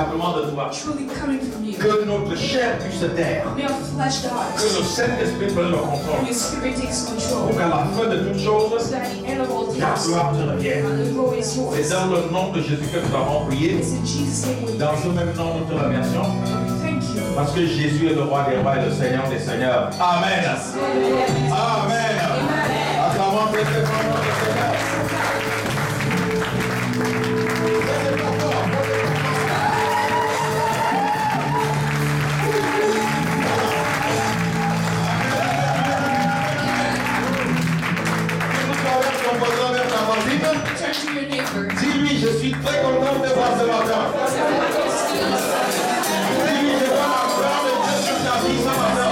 véritablement de toi. truly coming from you. Que notre chair puisse se taire. May our flesh Que die. le Saint-Esprit prenne le contrôle. And your spirit takes Pour control. qu'à la fin de toutes choses, So that at the end of all la things, gloire te revienne. the glory is C'est yours. dans le nom de Jésus que nous avons prié. It's in Jesus' name we Dans ce même nom, nous te remercions. thank you. Parce que Jésus est le roi des rois et le Seigneur des seigneurs. Amen. Amen. Acclamons très très fort notre Seigneur. Turn to your neighbor. Dis-lui, je suis très content de te voir ce matin. Dis-lui, je vois la gloire de Dieu sur ta vie ce matin.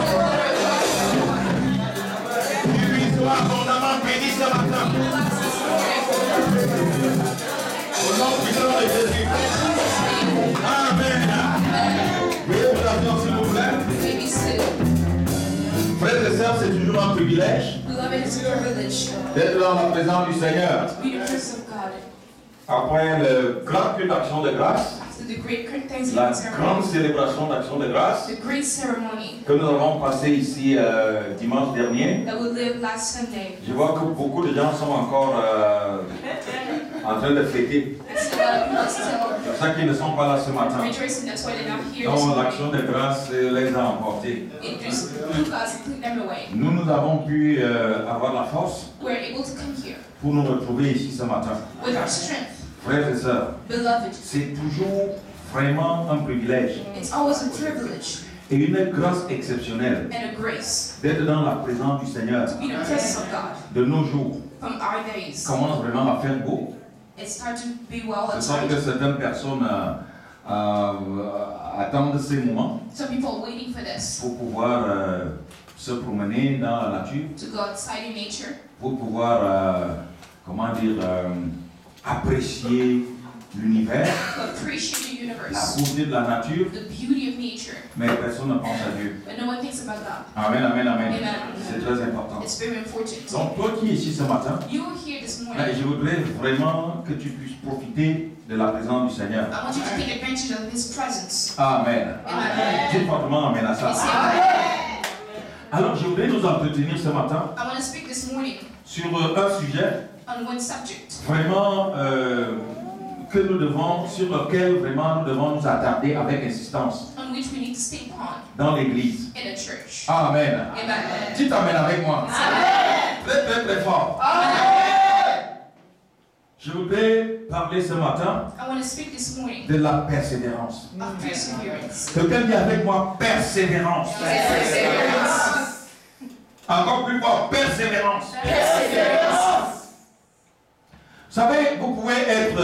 Dis-lui, sois abondamment béni ce matin. Au nom puissant de Jésus. Amen. Veuillez vous asseoir s'il vous plaît. Maybe sit. Frères et sœurs, c'est toujours un privilège Beloved, it's a privilege d'être dans la présence du Seigneur. to be in the presence of God. Après le grand culte d'action de grâce, So the great la Thanksgiving ceremony, grande célébration d'action de grâce the great ceremony que nous avons passé ici dimanche dernier. that we lived last Sunday. Je vois que beaucoup de gens sont encore en train de fêter. I see a lot of people still C'est pour ça qu'ils ne sont pas là ce matin. rejoicing. That's why they're not here this Donc morning. l'action de grâce les a emportés. It just took us and took them away. Nous avons pu avoir la force We're able to come here pour nous retrouver ici ce matin. with our strength. Frères et sœurs, Beloved, c'est toujours vraiment un privilège it's always a privilege et une grâce exceptionnelle and a grace d'être dans la présence du Seigneur. to be in the presence of God De nos jours, from our days. commence vraiment à faire beau. It started to be well Ce sont que outside. certaines personnes attendent ces moments Some people are waiting for this pour pouvoir se promener dans la nature, to go outside in nature, pour pouvoir, comment dire, apprécier l'univers, to appreciate the la universe, beauté de la nature, the beauty of nature. mais personne ne pense à Dieu. But no one thinks about God. Amen, amen, amen. Amen. C'est très important. It's very important. Donc, toi qui es ici ce matin, You are here this morning. je voudrais vraiment que tu puisses profiter de la présence du Seigneur. I want you to take advantage of His presence. Amen. Amen. Dis fortement amen à ça. We say amen. Alors, je voudrais nous entretenir ce matin I want to speak this morning sur un sujet on one subject vraiment que nous devons, sur lequel vraiment nous devons nous attarder avec insistance on which we need to stay upon dans l'église. in a church. Amen. Amen. Dites amen avec moi. Très très très fort. Je voudrais parler ce matin I want to speak this morning de la persévérance. of perseverance. Quelqu'un dit avec moi persévérance. Perseverance. Encore plus fort, persévérance. Perseverance. Vous savez, vous pouvez être,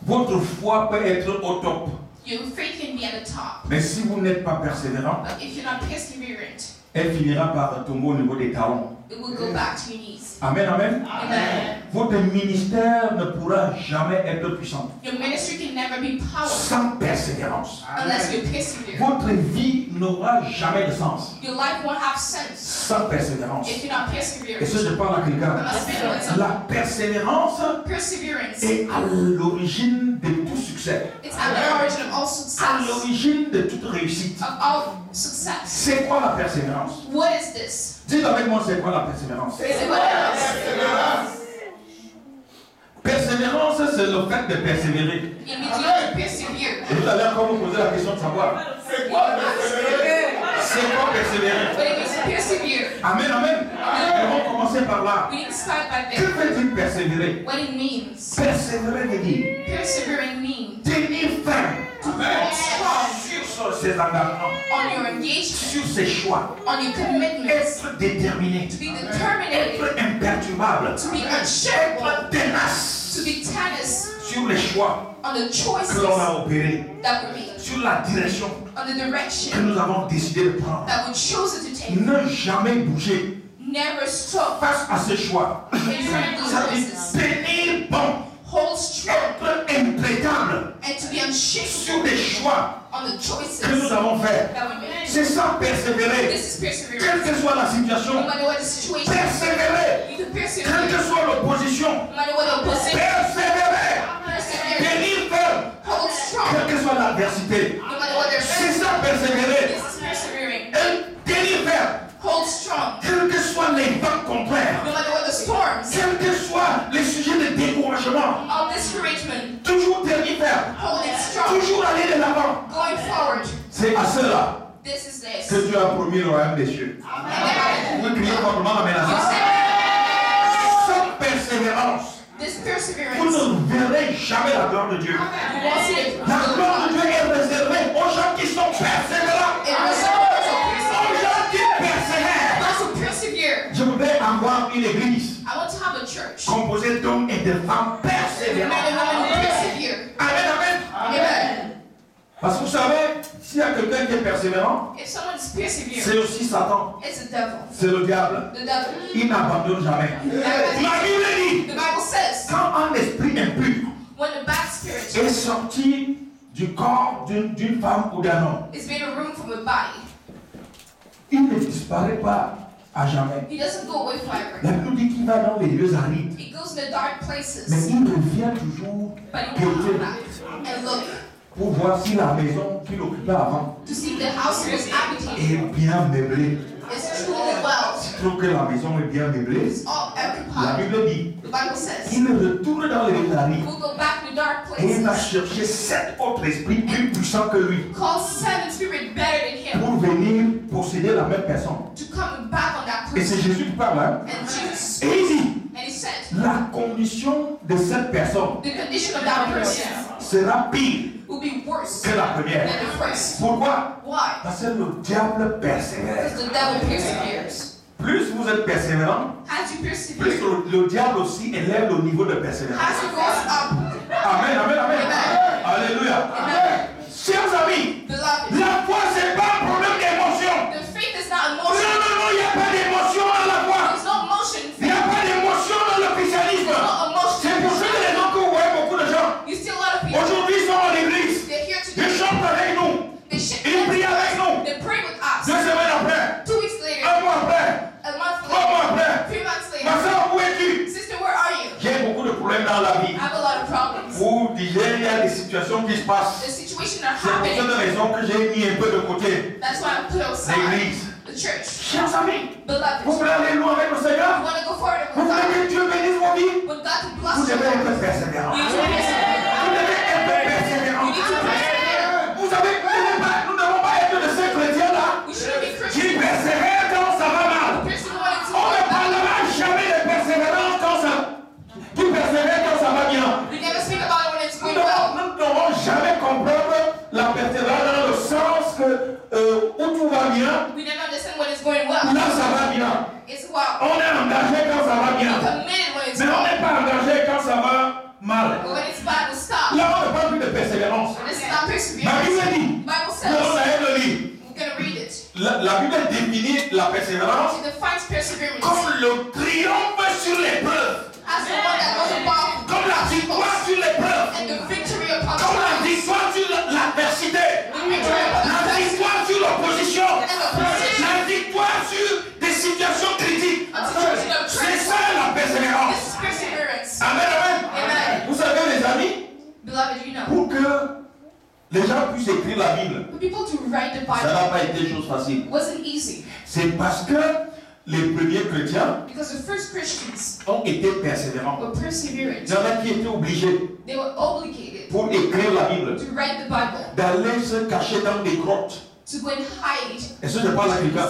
votre foi peut être au top, Your faith can be at the top, mais si vous n'êtes pas persévérant, but if you're not perseverant, elle finira par tomber au niveau des talons. it will go back to your knees. Amen, amen. Amen. Votre ministère ne pourra jamais être puissant Your ministry can never be powerful sans persévérance. unless you persevere. Votre vie n'aura jamais de sens Your life won't have sense sans persévérance. if you're not Et perseverant. ça, je parle à quelqu'un. I'm speaking with someone. La persévérance Perseverance. est à l'origine de tout succès, It's at the origin of all à success. l'origine de toute réussite. Of all success. C'est quoi la persévérance? What is this? Dites avec moi, c'est quoi la persévérance? Is it what else? Persévérance, c'est le fait de persévérer. It means you have to persevere. Et tout à l'heure, quand vous posez la question de savoir, c'est quoi persévérer? But it means to persevere. Amen, amen. Nous allons commencer par là. We need to start by Que there. veut dire persévérer? What it means. Persévérer veut dire Persevering means tenir ferme to hold strong sur ses engagements, on your engagement, sur ses choix, on your commitments, être déterminé, to be determined, être imperturbable, to be unshakable, être ténace to be tenacious sur les choix on the que l'on choices a opérés, that we made, sur la direction on the que direction nous avons décidé de prendre. that we chosen to take. Ne jamais bouger Never stop face à ce choix. in front of Ça those dit choices. tenir bon, Hold strong être implacable and to be unshakable sur les choix on the choices que nous avons faits. that we made. C'est ça persévérer. This is Quelle perseverance. que soit la No situation, matter what the situation, persévérer. you can Quelle persevere. que soit l'opposition, No matter what the opposition, persévérer. persevere. Tenir ferme. Hold strong. Que l'adversité. No matter what they're C'est facing, ça, persévérer. this is persevering. Tenir ferme. Hold strong. Quels que soient les vents contraires, No matter what the storms, quels que soient les sujets de découragement, all discouragement, toujours tenir ferme. hold it strong. Toujours aller de l'avant. Going forward. C'est à cela This is this. que Dieu a promis le royaume des cieux. And then Vous criez fortement la you menace. say, Sans persévérance, this vous perseverance, ne verrez jamais la gloire de Dieu. you won't see it. La gloire de Dieu est réservée aux gens qui sont persévérants, It was those who aux gens qui persévèrent. those who persevere. Je voudrais avoir une église I want to have a church. composée d'hommes et de femmes Men persévérants. and women who persevere. Amen, amen. Amen. Parce que vous savez, s'il y a quelqu'un qui est persévérant, If someone is persevering, c'est aussi Satan, it's the devil. c'est le diable. The devil. Il n'abandonne jamais. La Bible dit, The Bible says, quand un esprit impur when the bad spirit est sorti du corps d'une femme ou d'un homme, is made a room from a body, il ne disparaît pas à jamais. he doesn't go away forever. La Bible dit qu'il va dans les lieux arides, He goes in the dark mais places, il revient toujours but he will come guetter back and look pour voir si la maison qu'il occupait avant to see if the house he was habitating est bien meublée. is truly well. Si tu trouves que la maison est bien meublée, It's all la occupied. Bible dit The Bible says, qu'il retourne dans les lieux arides we'll go back to dark et il va places, chercher 7 autres esprits plus puissants que lui call seven spirits better than him pour venir posséder la même personne. to come back on that Et c'est person. Jésus qui parle, hein? And Jesus, Et il dit, and he said, la condition de cette personne the condition of that person sera pire will be worse que la than première. the first. Pourquoi? Why? Parce que le diable persévère. Because the devil perseveres. Plus vous êtes persévérant, As you plus persevere, le diable aussi élève le niveau de persévérance. as it goes up, Amen, amen, amen. Amen. Alléluia. Amen. Chers amis, Beloved, la foi, c'est pas un problème d'émotion. the faith is not Non, emotion. non, non, il n'y a pas d'émotion dans la foi. There's no emotion. Il n'y a pas d'émotion dans le christianisme. No emotion. C'est pour cette raison que vous voyez beaucoup de gens. You see a lot of people. Aujourd'hui, ils sont en église. They're here Ils today. chantent avec nous. They shake Ils prient avec nous. They pray with us. 2 semaines après, 2 weeks later, un mois après, a month 3 mois later, après. 3 months Ma later. soeur, où es-tu? Sister, where are you? J'ai beaucoup de problèmes dans la vie. I have a lot of problems. Où il y a des situations qui se passent. The situation are C'est pour happening. cette raison que j'ai mis un peu de côté That's why I put aside l'église. the church. Chers amis, Beloved, vous voulez aller loin avec le you Seigneur? want to go forward Vous with voulez God? que Dieu bénisse vos vies? When God to bless Vous you, devez être you persévérant. need to persevere. Vous devez être persévérant. You need to persevere. Vous savez, nous ne devons pas être de ces chrétiens-là We shouldn't be qui Christians. persévèrent quand ça va mal. Person wanting to On ne go back. parlera jamais de persévérance quand ça... Qui persévère quand ça va bien. We never speak about it when it's Nous going well. ne devons jamais comprendre la persévérance dans le sens que où tout va bien, We never understand when it's going well. là ça va bien. It's well. On est engagé quand ça va bien. Committed when it's Mais on well. n'est pas engagé quand ça va mal. But when it's bad, we stop. Là, on ne parle plus de persévérance. This is not La perseverance. Bible dit, Bible nous says, allons aller le lire. we're going to read it. La Bible définit la persévérance It defines perseverance comme le triomphe sur l'épreuve, as the one that goes above comme la victoire sur l'épreuve, and the victory upon comme la trials. victoire sur l'adversité, The victory upon la adversity victoire sur l'opposition, and opposition. la victoire sur des situations critiques. A situation of C'est trials. ça la persévérance. This is perseverance. Amen, amen. Amen. Vous savez, les amis, Beloved, you know, pour que les gens puissent écrire la Bible, for people to write the ça n'a Bible pas été chose facile. wasn't easy C'est parce que les premiers chrétiens because the first Christians ont été persévérants. were perseverant. Il y en a qui étaient obligés, They were obligated pour écrire la Bible, to write the Bible, d'aller se cacher dans des grottes. to go and hide, Est-ce que je parle à quelqu'un?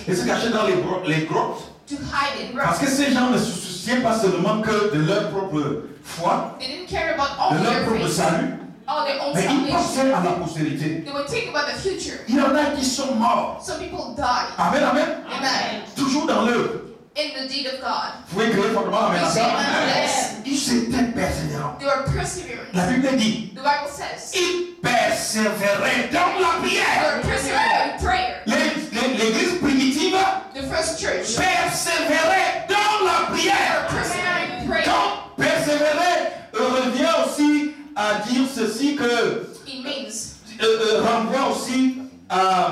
Et se cacher dans les grottes. to hide in Parce rocks. que ces gens ne se souciaient pas seulement que de leur propre foi, They didn't care about all de leur their propre faith, salut, all their own mais ils salvation. pensaient à la postérité. They were thinking about the future. Il y en a qui sont morts. Some people died. Amen, amen. Amen. Toujours dans l'œuvre. In the deed of God. Vous pouvez crier fortement amen à ça. Yes. Ils étaient persévérants. They were perseverant. La Bible dit, The Bible says ils persévéraient dans la they prière. were perseverant in prayer. L'église primitive The first church persévérait dans la were prière. perseverant in prayer. Quand persévérer revient aussi à dire ceci que It means renvoie aussi à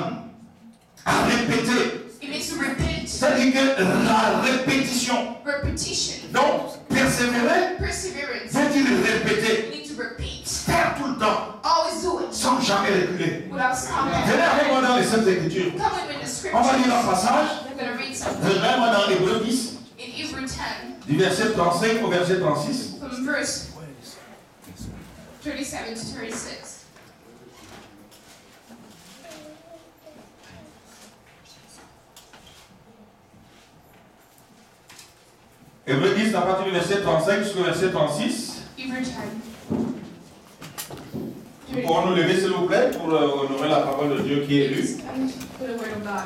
répéter. it means to repeat. C'est-à-dire que la répétition. Repetition. Donc, persévérer Perseverance. veut dire répéter. You need to repeat. Faire tout le temps. Always do it. Se jamais reculer. without stopping. Venez avec moi dans les Saintes Écritures. Come with the On va lire un scriptures. passage. We're going to read something Vraiment dans Hébreux 10, in Hebrew 10 du verset 35 au verset 36. from verse 37 to 36. Hébreux 10, à partir du verset 35 jusqu'au verset 36. Hebrew 10. Nous pourrons nous lever, s'il vous plaît, pour honorer la parole de Dieu qui est lue. And for the word of God.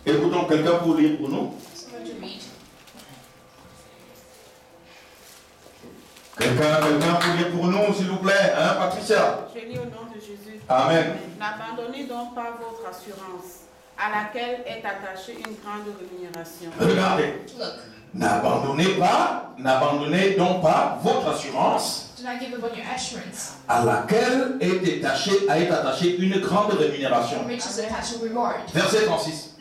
Écoutons quelqu'un pour lire pour nous. Someone to read. Quelqu'un pour lire pour nous, s'il vous plaît. Hein, Patricia? Je lis au nom de Jésus. Amen. N'abandonnez donc pas votre assurance, à laquelle est attachée une grande rémunération. Regardez. Look, N'abandonnez donc pas votre assurance, do not give up on your assurance, à laquelle est attachée une grande rémunération. which is attached to reward. Verset 36.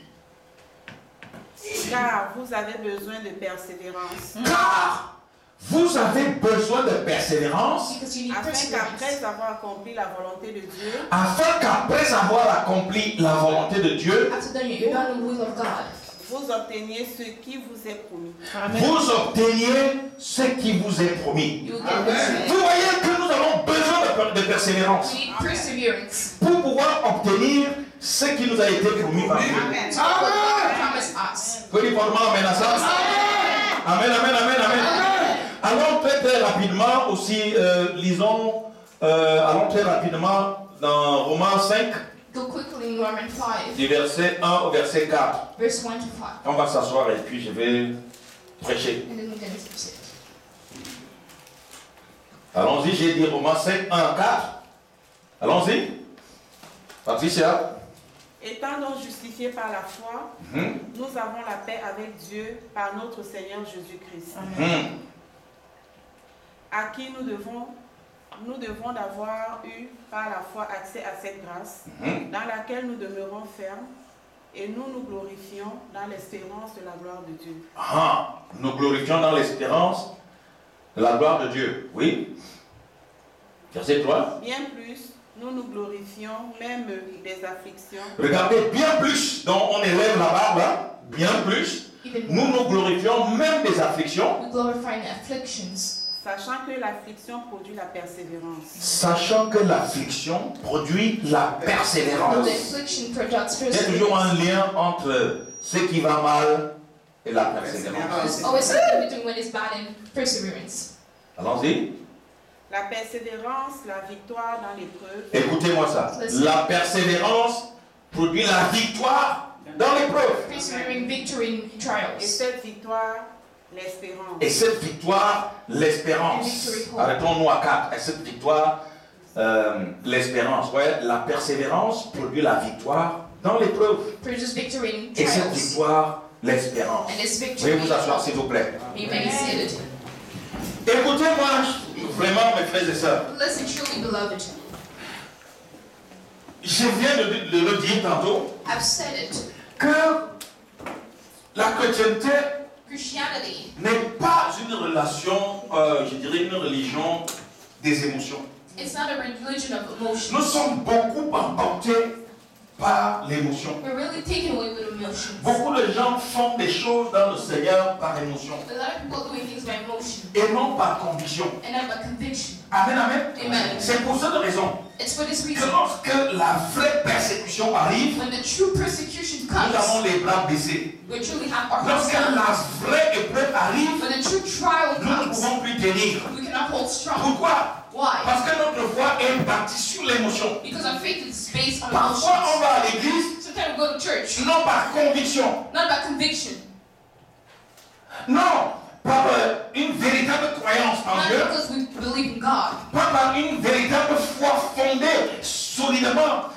Car vous avez besoin de persévérance, Car vous avez besoin de persévérance, Because you need afin perseverance. qu'après avoir accompli la volonté de Dieu, afin qu'après avoir accompli la volonté de Dieu, After you've done the will of God, vous obteniez ce qui vous est promis. vous obteniez ce qui vous est promis. you will get this. Vous voyez que nous avons besoin de persévérance We need perseverance pour pouvoir obtenir ce qui nous a été promis par Dieu. Amen. to get what God promised us. Faut dire fortement amen à ça. Amen, amen, amen, amen. Allons très rapidement aussi, allons très rapidement dans Romains 5, Go quickly in Romans 5, du verset 1 au verset 4. verse 1 to 5. On va s'asseoir et puis je vais prêcher. And then we're going to sit. Allons-y, j'ai dit Romains 5, 1, 4. Allons-y. Patricia. Étant donc justifiés par la foi, nous avons la paix avec Dieu par notre Seigneur Jésus-Christ, à qui nous devons d'avoir eu par la foi accès à cette grâce, dans laquelle nous demeurons fermes, et nous nous glorifions dans l'espérance de la gloire de Dieu. Nous glorifions dans l'espérance de la gloire de Dieu. Oui. Verset 3. Bien plus, nous nous glorifions même des afflictions, Regardez, bien plus, donc on élève la barre là, bien plus, Even nous more, nous glorifions même des afflictions, we glorify in afflictions, sachant que l'affliction produit la persévérance. sachant que l'affliction produit la for persévérance. the affliction products Il y a toujours un perseverance. lien entre ce qui va mal et la persévérance. There's always something between when it's bad and perseverance. Allons-y. La persévérance, la victoire dans l'épreuve, Écoutez-moi ça. La persévérance produit la victoire dans l'épreuve. Persevering victory in et trials. cette victoire, l'espérance. Et cette victoire, l'espérance. Arrêtons-nous à 4. Et cette victoire, l'espérance. Ouais, la persévérance produit la victoire dans l'épreuve. Produce victory in Et cette trials. victoire, l'espérance. And this Veuillez victory, vous asseoir, s'il vous plaît. you may be seated. Écoutez-moi, vraiment, mes frères et sœurs. Listen, truly beloved, Je viens de le dire tantôt I've said it. que la chrétienté Christianity n'est pas une relation, je dirais une religion des émotions. is not a religion of Nous emotions. sommes beaucoup emportés par l'émotion. We're really taken away with emotions. Beaucoup de gens font des choses dans le Seigneur par émotion A lot of people doing things by emotion et non par conviction. and not by conviction. Amen, amen. Amen. C'est pour cette raison It's for this que reason. lorsque la vraie persécution arrive, When the true persecution nous avons comes, les bras baissés. we truly have our hearts Lorsque down. la vraie épreuve arrive, When the true trial nous ne comes, pouvons plus tenir. we cannot hold strong. Pourquoi? Why? Parce que notre foi est bâtie sur l'émotion. Because our faith is based on Parfois, on emotions. va à l'église, Sometimes we go to church, non par conviction, not by conviction, non par une véritable croyance en not Dieu, because we believe in God, pas par une véritable foi fondée solidement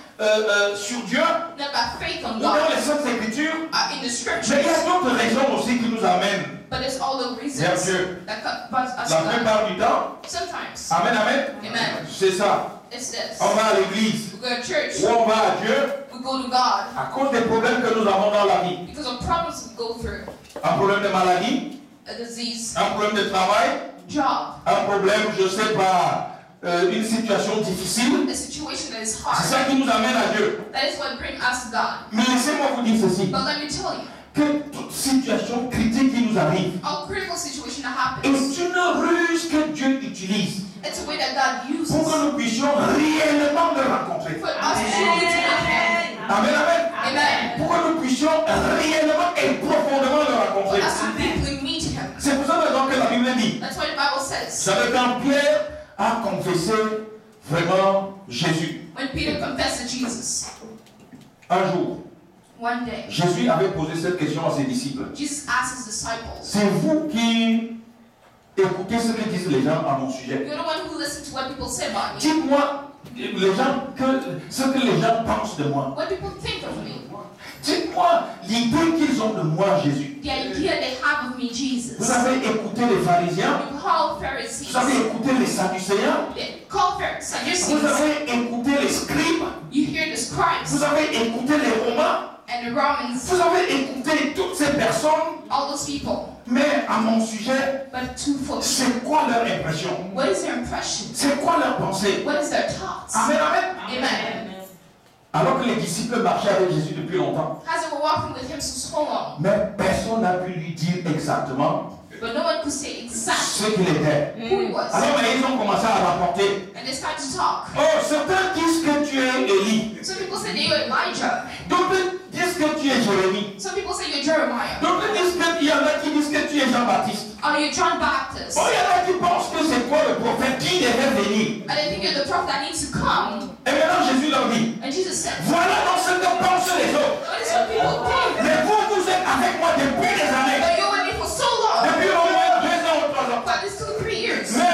sur Dieu not by faith on ou dans God, les Saintes Écritures. in the Mais il y scriptures, a d'autres raisons aussi qui nous amènent. but there's all the Bien reasons sûr. that cause us La to God. plupart du temps, Sometimes, amen, amen, amen, c'est ça. it's this. On va à l'église We go to church, ou on va à Dieu we go to God à cause des problèmes que nous avons dans la vie. because of problems we go through, Un problème de maladie, a disease, un problème de travail, job, un problème, je ne sais pas, une situation difficile. a situation that is C'est hard. ça qui nous amène à Dieu. That is what brings us to God. Mais laissez-moi vous dire ceci, But let me tell you, que toute situation critique qui nous arrive a critical situation that est happens, une ruse que Dieu utilise it's a way that God uses pour que for nous puissions réellement le rencontrer. us to truly to know Him. Amen, amen. Amen. Pour que nous puissions réellement et profondément le For rencontrer. us to deeply meet Him. C'est pour ça que la Bible dit. That's what the Bible Vous says. savez, quand Pierre a confessé vraiment Jésus, When Peter confessed to Jesus, un jour, one day, Jésus avait posé cette question à ses disciples. Jesus asked His disciples, C'est vous qui écoutez ce que disent les gens à mon sujet. you're the one who listens to what people say about me. Dites-moi ce que les gens pensent de moi. What people think of me. Dites-moi l'idée qu'ils ont de moi, Jésus. The idea they have of me, Vous Jesus. avez écouté les pharisiens, You call vous Pharisees. avez écouté les sadducéens, They call Pharisees. vous avez écouté les scribes, You hear the scribes vous avez écouté les romains, and the Romans, vous avez écouté toutes ces personnes, all those people. mais à mon sujet, But to fulfill, c'est quoi leur impression? what is their impression? C'est quoi leur pensée? What is their thoughts? Amen, amen. Amen. Alors que les disciples marchaient avec Jésus depuis longtemps, As they were walking with Him so long, mais personne n'a pu lui dire exactement but no one could say exactly ce qu'il était. who He was. Alors mais ils ont commencé à rapporter. And they started to talk. Oh, certains disent que tu es Élie. Some people say that you're Elijah. D'autres disent que tu es Jérémie. Some people say you're Jeremiah. D'autres disent qu'il y en a qui disent que tu es Jean-Baptiste. Or you're John Baptist. Oh, il y en a qui pensent que c'est toi le prophète qui devait venir. And they think you're the prophet that needs to come. Et maintenant Jésus leur dit, And Jesus said, voilà donc ce que pensent les autres. what is what people think? Mais vous êtes avec moi depuis des années. But you're with me for so long. Depuis au moins 2 ans ou 3 ans. For this 2-3 years. Mais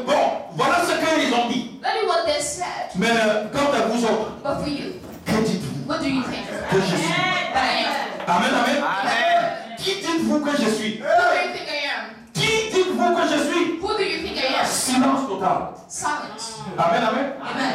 bon, voilà ce qu'ils ont dit. That is what they said. Mais quant à vous autres, But for you, que dites-vous what do you think? que je suis? That I am. Amen, amen. Qui dites-vous que je suis? Who do you think I am? Qui dites-vous que je suis? Who do you think I am? Silence total. Silence. Amen, amen. Amen.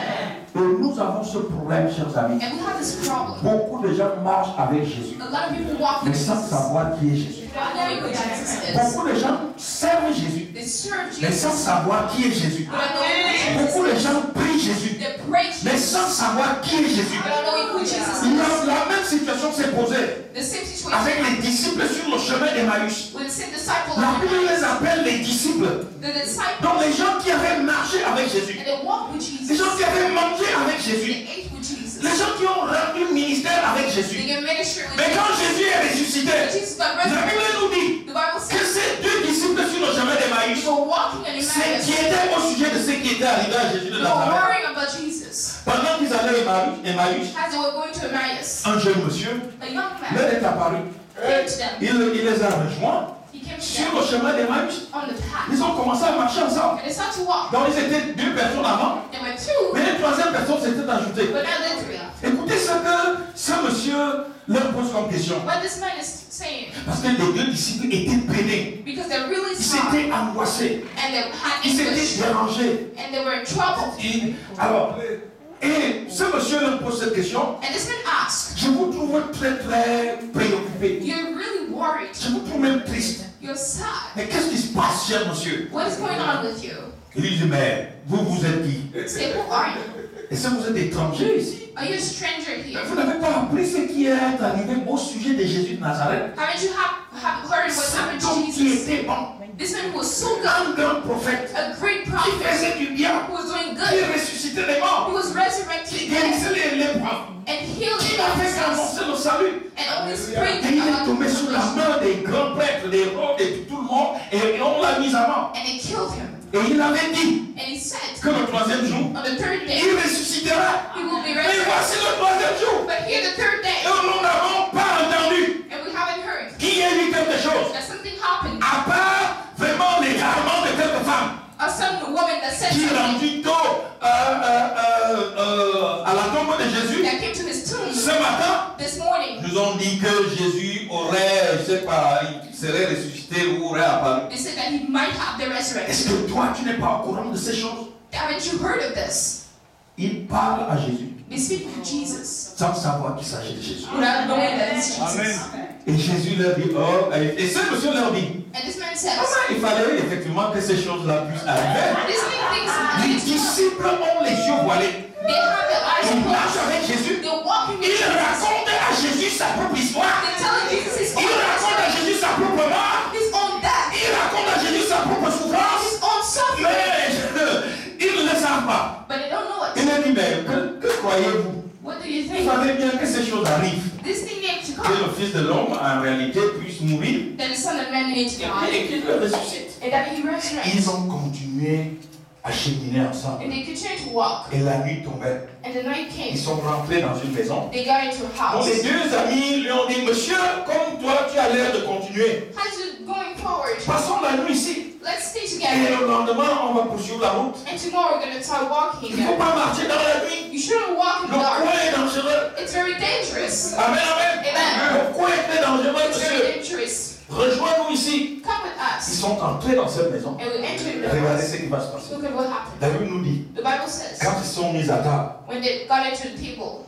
Et nous avons ce problème, chers amis. And we have this problem. Beaucoup de gens marchent avec Jésus, A lot of people walk mais with sans Jesus. savoir qui est Jésus. Not knowing who Jesus is. Beaucoup de gens servent Jésus, They serve mais sans Jesus. savoir qui est Jésus. But not knowing who Beaucoup de Jesus is. gens prient Jésus, They pray mais Jesus. sans savoir qui est Jésus. But not knowing who Jesus La, is. la même situation s'est posée The same situation avec les disciples sur le chemin d'Emmaüs. with the same disciple. La Bible les appelle les disciples. The disciple. Donc les gens qui avaient marché avec Jésus, And they walk with les Jesus. gens qui avaient mangé avec They Jésus, ate with Jesus. les gens qui ont rendu ministère avec They Jésus. get ministry with Mais quand Jesus. Jésus est ressuscité, Jesus got la resurrected. Bible nous dit The Bible que says ces deux disciples sur le chemin d'Emmaüs, they were walking in c'est qui Emmaus. était au sujet de ce qui était arrivé à Jésus de They were Nazareth. worrying about Jesus. Pendant qu'ils allaient à Emmaüs, As they were going to Emmaus, un jeune monsieur a young man leur est apparu. came to them. Il les a rejoints He came to sur them le chemin d'Emmaüs. on the path. Ils ont commencé à marcher ensemble. And they started to walk. Donc ils étaient 2 personnes avant, There were two, mais les 3e personnes s'étaient ajoutées. but now they're 3. Écoutez ce que ce monsieur leur pose comme question. What this man is saying, Parce que les 2 disciples étaient peinés. because they're really Ils sorry s'étaient angoissés. and they had Ils s'étaient anguish dérangés. and they were in trouble. Et ce monsieur leur pose cette question. And this man asked, Je vous trouve très très préoccupé. "You're really worried. Je vous trouve même triste. You're sad. Mais qu'est-ce qui se passe, cher monsieur? What is going on with you?" Il lui dit, mais vous êtes qui? Say, "Who are you? Et ça, vous êtes étranger ici. Are you a stranger here? Vous n'avez pas appris ce qui est arrivé au sujet de Jésus de Nazareth. Haven't you have heard what happened Cet to homme qui Jesus? était bon, This man who was so good, un grand prophète, a great qui prophet, faisait du bien, who was doing qui good, ressuscitait les who morts, was qui resurrected guérissait les lépreux, and healed qui n'a fait diseases, qu'annoncer le salut. and only Et spring il est about tombé sous la main des grands prêtres, des rois, de tout le monde, et on l'a mis avant. and they killed him. Et il avait dit And he said, que le 3e jour, on the 3rd day, il ressuscitera. he will be Mais resurrected. voici le 3e jour. But here the 3rd Et day, nous n'avons pas entendu and we haven't heard qu'il y ait eu quelque chose, that something happened. à part vraiment l'égarement de quelques femmes Some woman that said qui something rendit tôt à la tombe de Jésus. that came to his tomb Ce matin, this morning. nous ont dit que Jésus aurait, je ne sais pas, il serait ressuscité ou aurait apparu. They said that he might have the resurrection. Est-ce que toi, tu n'es pas au courant de ces choses? Haven't you heard of this? Il parle à Jésus. They speak of Jesus sans savoir qu'il s'agit de Jésus. without knowing that it's Jesus. Amen. Et Jésus leur dit, oh, et ce monsieur leur dit, And this man says, comment il fallait effectivement que ces choses-là puissent arriver. these things Les happen. disciples ont les yeux voilés. They have their eyes Ils marchent closed. avec Jésus. They're walking with Ils Jesus. racontent à Jésus sa propre histoire. They're telling Jesus his Ils own racontent à history, Jésus sa propre mort. his own death, Ils racontent à Jésus sa propre souffrance. his own suffering. Mais ils ne le savent pas. But they don't know Il it. leur dit, mais que croyez-vous? What do you Il think? fallait bien que ces choses arrivent. This thing needs to Que come. le Fils de l'homme, en réalité, puisse mourir That the Son of Man needs to die. et qu'il le ressuscite. And that he resurrects. Ils ont continué à cheminer ensemble. And they continue to walk. Et la nuit tombait. And the night Ils came. sont rentrés dans une maison. They got into a Donc les house. deux amis lui ont dit, monsieur, comme toi, tu as l'air de continuer. How's it going forward? Passons la nuit ici. Let's stay Et together. le lendemain, on va poursuivre la route. And tomorrow we're going to start walking Il ne faut again. pas marcher dans la nuit. You shouldn't walk in Le the dark. coin est dangereux. It's very dangerous. Amen, amen. Amen. Le coin est très dangereux, It's monsieur. very dangerous. Rejoins-nous ici. Come with Ils us. sont entrés dans cette maison. And we enter the Regardez house. ce qui va se passer. Look at what happened. La Bible nous dit, The Bible says, quand ils sont mis à table, when they got into the table,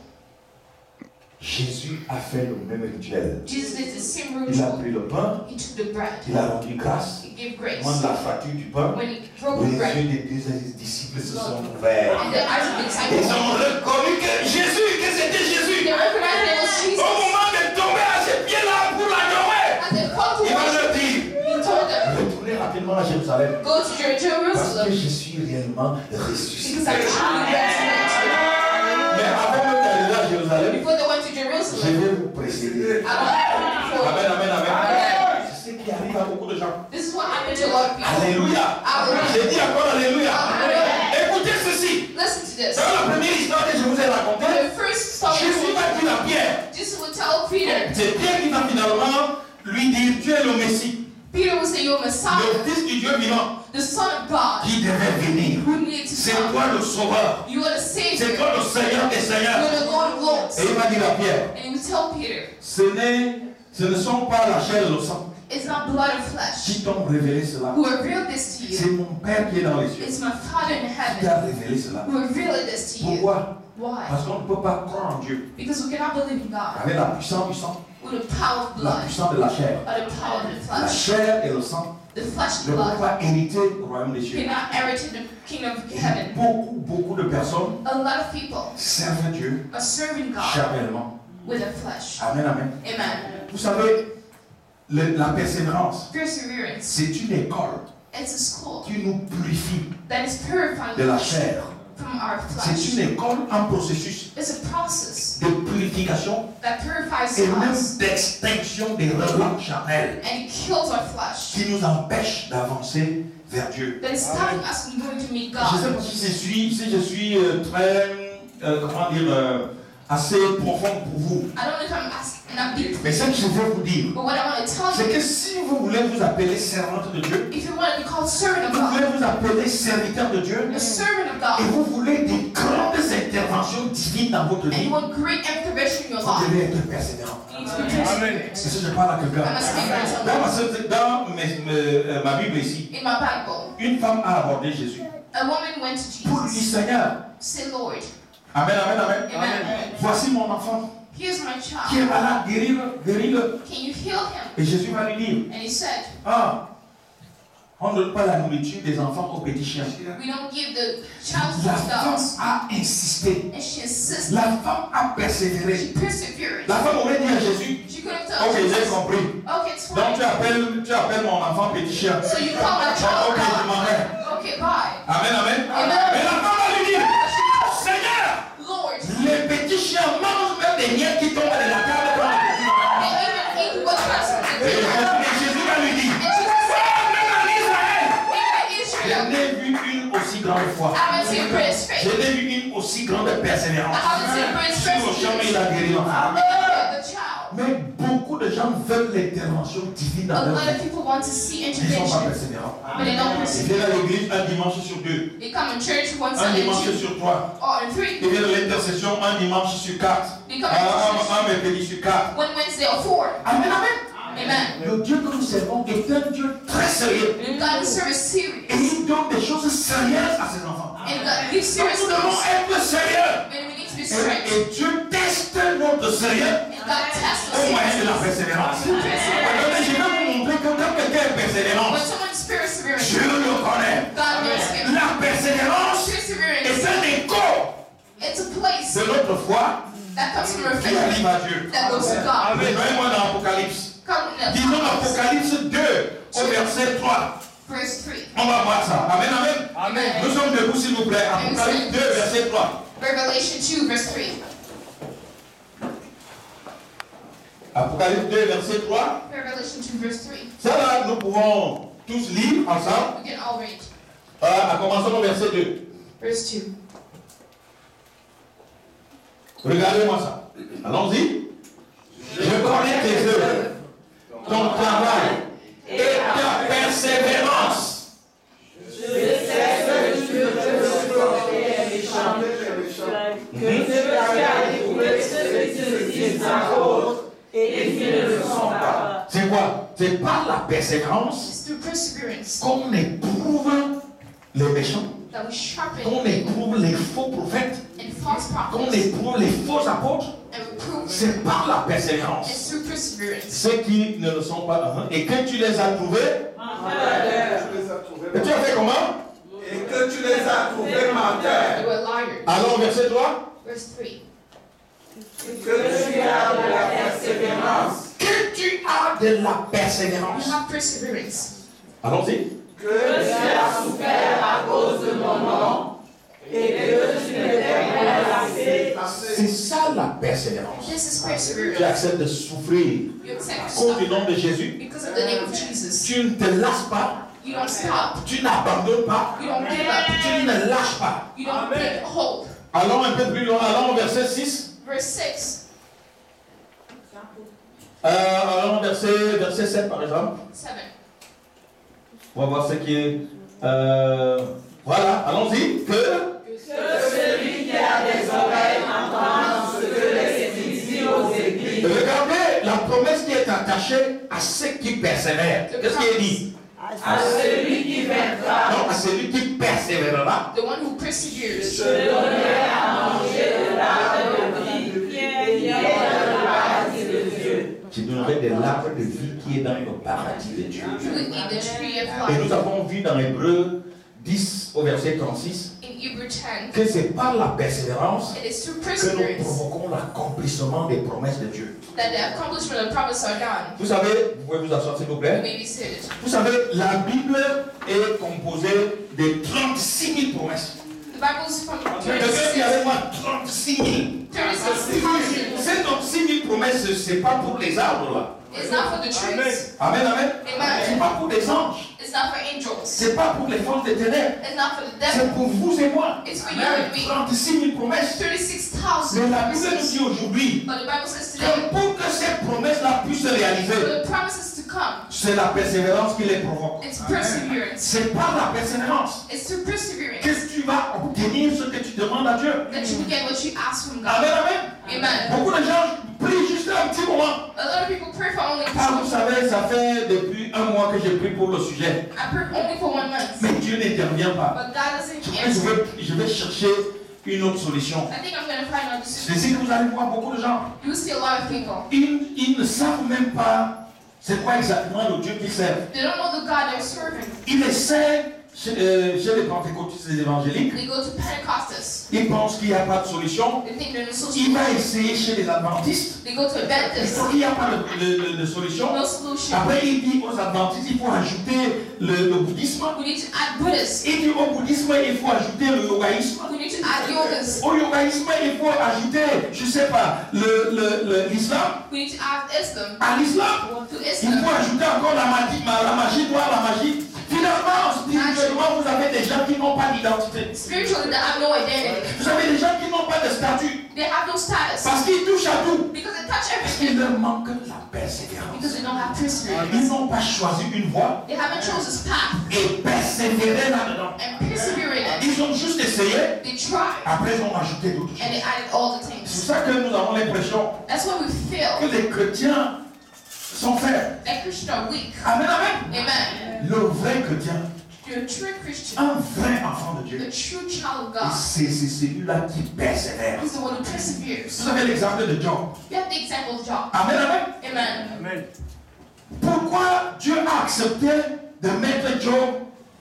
Jésus a fait le même rituel. Jesus did the same Il a ritual. pris le pain, He took the bread. il a rendu grâce. He gave Au grace. moment de la fracture du pain, When he broke les the bread, yeux des deux disciples se sont ouverts. and the eyes of the Ils disciples, ont reconnu que Jésus, que c'était Jésus. they recognized that it was Au Jesus. moment de tomber à ses pieds là pour l'adorer, As they come to il va worship, leur dire, he told them, retournez rapidement à Jérusalem. go to Parce que Jerusalem, je suis réellement ressuscité. because I'm truly resurrected. Mais avant même d'arriver à Jérusalem, Before they went to je Jerusalem, vais vous précéder. I want Amen, amen, amen. Amen. C'est ce qui arrive à beaucoup de gens. This is what happened to a lot of people. Alléluia. Alléluia. J'ai dit encore Alléluia. Alléluia. Écoutez ceci. Listen to this. Dans la première histoire que je vous ai racontée, The first story, Jésus va dire à Pierre. Jesus would tell Peter. C'est Pierre qui va finalement lui dire, tu es le Messie, Peter would say, you're le Messiah, Fils du Dieu vivant, the Son of God, qui devait venir. who needed to C'est come. toi le Sauveur. You are the C'est Savior. toi le Seigneur des Seigneurs. You're the Lord of Lords. Et il va dire à Pierre, And he would tell Peter, ce ne sont pas la chair et le sang it's not blood and flesh qui t'ont révélé cela. who revealed this to you. C'est mon Père qui est dans les cieux It's my Father in qui heaven t'a révélé cela. who revealed this to you. Pourquoi? Why? Parce qu'on ne peut pas croire en Dieu Because we cannot believe in God avec la puissance du sang, with the power of la blood puissance de la chair. or the power of the La flesh. chair et le sang The flesh ne and peuvent blood pas hériter au royaume des cieux. cannot inherit the kingdom of heaven. Beaucoup de personnes A lot of people servent Dieu are serving God charnellement. with the flesh. Amen, amen. Amen. Vous savez, la persévérance, Perseverance. c'est une école It's a school qui nous purifie that is purifying de la us chair. from our C'est flesh. une école, un processus It's a process de purification that purifies et même us d'extinction des relents charnels and it kills our flesh. qui nous empêchent d'avancer vers Dieu. That is stopping us from going to meet Je ne sais God. pas si je suis très, comment dire, assez profond pour vous. I don't know if I'm not deep, Mais ce que je veux vous dire, but what I want to tell c'est you, que si vous voulez vous appeler servante de Dieu, if you want to be called servant of vous voulez God, vous appeler serviteur de Dieu, a servant of et God, vous voulez des grandes interventions divines dans votre and vie, you want great intervention in your vous life, devez être persévérant. you need to be perseverant. C'est ce que je parle à quelqu'un. I'm speaking to someone. Dans ma Bible ici, In my Bible, une femme a abordé Jésus a woman went to pour lui dire, Jesus. Seigneur, Say, Lord, amen, amen, amen. Amen. Voici mon enfant Here's my qui est child. malade, guéris-le. Can you heal him? Et Jésus va lui dire, And he said, ah, on ne donne pas la nourriture des enfants aux petits chiens. we don't give the child La to femme dogs. a insisté. And she insisted. La femme a persévéré. She persevered. La femme aurait dit à Jésus, She could have told ok, j'ai Jesus, compris. okay, it's Donc fine. tu appelles mon enfant petit chien. So you call my child Ok, je m'en God. vais. Okay, bye. Amen, amen. Amen. Mais la femme va lui dire, Seigneur, Lord, les petits chiens mangent même des miettes qui tombent de la table quand les petits enfants. they even eat what comes from the Et table. Jésus va lui dire, And Jesus said, même en Israël, even je Israel, n'ai vu une aussi grande foi. I haven't seen greatest Je faith. n'ai vu une aussi grande persévérance. I haven't seen greatest Sur le chemin, il a guéri l'enfant. The child. Mais beaucoup de gens veulent l'intervention divine A dans leur lot of vie. people want to see Ils ne sont pas intervention, persévérants. but they don't Ils persevere. viennent à l'église un dimanche sur deux, They come in church one un Sunday, dimanche two, sur trois. or in three. Ils viennent à l'intercession un dimanche sur quatre, They come in church un mercredi sur quatre. one Wednesday or four. Amen, amen. Amen. Le Dieu que nous servons est un Dieu très sérieux. God is very serious. Et il donne des choses sérieuses à ses enfants. And God gives Donc serious nous devons things. être sérieux. And we need to be strength. Et Dieu teste notre sérieux And God tests au moyen de la us. persévérance. Through perseverance. Attendez, je vais vous montrer que quand quelqu'un est When persévérant, someone's perseverance, Dieu le connaît. God knows him. La persévérance est Perseverance, un écho it's a place de notre foi that comes from our qui faith arrive à Dieu. that goes to God. Rejoignez-moi dans l'Apocalypse. Come in Disons Apocalypse, l'Apocalypse 2 au verset 3. verse 3. On va voir ça. Amen, amen. Amen. Nous sommes debout, s'il vous plaît. Apocalypse 2, verset 3. Revelation 2, verse 3. Apocalypse 2, verset 3. Revelation 2, verse 3. Ça là, nous pouvons tous lire ensemble. We can all read. À commencer au verset 2. Verse 2. Regardez-moi ça. Allons-y. Je connais tes œuvres, ton travail et ta persévérance. Je sais que tu veux supporter les méchants, que tu as éprouvé ceux qui se disent apôtres et qui ne le sont pas. C'est quoi? C'est par la persévérance It's through perseverance qu'on éprouve les méchants, that we sharpen qu'on éprouve les faux prophètes, and false qu'on prophets éprouve les faux apôtres. and reprove. C'est par la persévérance. It's through perseverance. Ceux qui ne le sont pas, et que tu les as trouvés, et tu as fait comment? Et que tu les as trouvés menteurs. They were liars. Alors, verset 3. Verse 3. Que tu as de la persévérance. Que tu as de la You persévérance. have perseverance. Allons-y. Que tu as souffert à cause de mon nom. Et que tu n'étais pas lassé. C'est ça la persévérance. This is Tu perseverance. acceptes de souffrir You accept à cause du yourself nom de Jésus. because of the name of Jesus. Tu ne te lasses pas. You don't stop. Tu n'abandonnes pas. You don't give up. Tu ne lâches pas. You don't take hold. Allons un peu plus loin. Allons au verset 6. Verse 6. Allons au verset 7 par exemple. 7. On va voir ce qui est. Voilà, allons-y. Que Celui qui a des oreilles entende ce que l'Esprit dit aux églises. regardez la promesse qui est attachée à ceux qui persévèrent. Qu'est-ce qui est dit? À celui qui vaincra, Non, à celui qui persévérera. The one who perseveres. je donnerai à manger de l'arbre de vie qui est dans le paradis de Dieu. Je donnerai de l'arbre de vie qui est dans le paradis de Dieu. You will eat the tree of Et life. nous avons vu dans Hébreux 10 au verset 36 In Hebrew 10, que c'est par la persévérance it is through que nous perseverance provoquons l'accomplissement des promesses de Dieu. that the accomplishment of the promise are done. Vous savez, vous pouvez vous asseoir s'il vous You plaît. may be seated. Vous savez, la Bible est composée de 36 000 promesses. The Bible is from Quelqu'un dit avec moi 36 000. 36,000. Ces 36 000 promesses, ce n'est pas pour les arbres là. It's not for the trees. Amen, amen. Amen. Ce n'est pas pour les anges. It's not for angels. Ce n'est pas pour les forces des ténèbres. It's not for the devil. C'est pour vous et moi. It's for you and me. 36 000 promesses. 36,000 Mais la Bible nous promises. dit aujourd'hui But the Bible says que today, pour que ces promesses-là puissent se réaliser, for the promises to come, c'est la persévérance qui les provoque. it's perseverance. C'est par la persévérance It's through perseverance que tu vas obtenir ce que tu demandes à Dieu. that you get what you ask from Amen, God. amen. Amen. Beaucoup de gens prient juste un petit moment. A lot of people pray for only Ah, vous savez, ça fait depuis un mois que j'ai prié pour le sujet. I pray only for 1 month. Mais Dieu n'intervient pas. But God doesn't Et answer. je vais chercher une autre solution. I think I'm going to find another Je solution. sais que vous allez voir beaucoup de gens. You will see a lot of people. Ils ne savent même pas c'est quoi exactement le Dieu qu'ils servent. They don't know the God they're serving. Ils essaient chez les pentecôtistes et les évangéliques. They go to Pentecostals. Ils pensent qu'il n'y a pas de solution. They think there's no Il solution. va essayer chez les adventistes. They go to Ils Adventists. pensent qu'il n'y a pas de solution. No solution. Après, il dit aux adventistes, il faut ajouter le bouddhisme. We need to add Buddhists. Il dit au bouddhisme, il faut ajouter le yogaïsme. We need to add yogas. Au yogaïsme, il faut ajouter, je ne sais pas, l'islam. We need to add Islam. À l'islam, To il Islam. faut ajouter encore la magie noire, la magie. Finalement, spirituellement, vous avez des gens qui n'ont pas d'identité. Spiritually, they have no identity. Vous avez des gens qui n'ont pas de statut. They have no status. Parce qu'ils touchent à tout. Because they touch Il everything. leur manque la persévérance. Because they don't have perseverance. Ils n'ont pas choisi une voie They haven't chosen this path et persévéré là-dedans. and persevered in it. Ils ont juste essayé. They tried Après, ils ont ajouté d'autres and they choses. added all the C'est things. pour ça que nous avons l'impression That's why we que feel les chrétiens sont faibles. that Christians are weak. Amen, amen. Amen. Le vrai chrétien, You're a true Christian. Un vrai enfant de Dieu. The true child of Et God. c'est celui-là qui persévère. He's the one who perseveres. Vous avez l'exemple de Job. You have the example of Job. Amen, amen. Amen. Amen. Pourquoi Dieu a accepté de mettre Job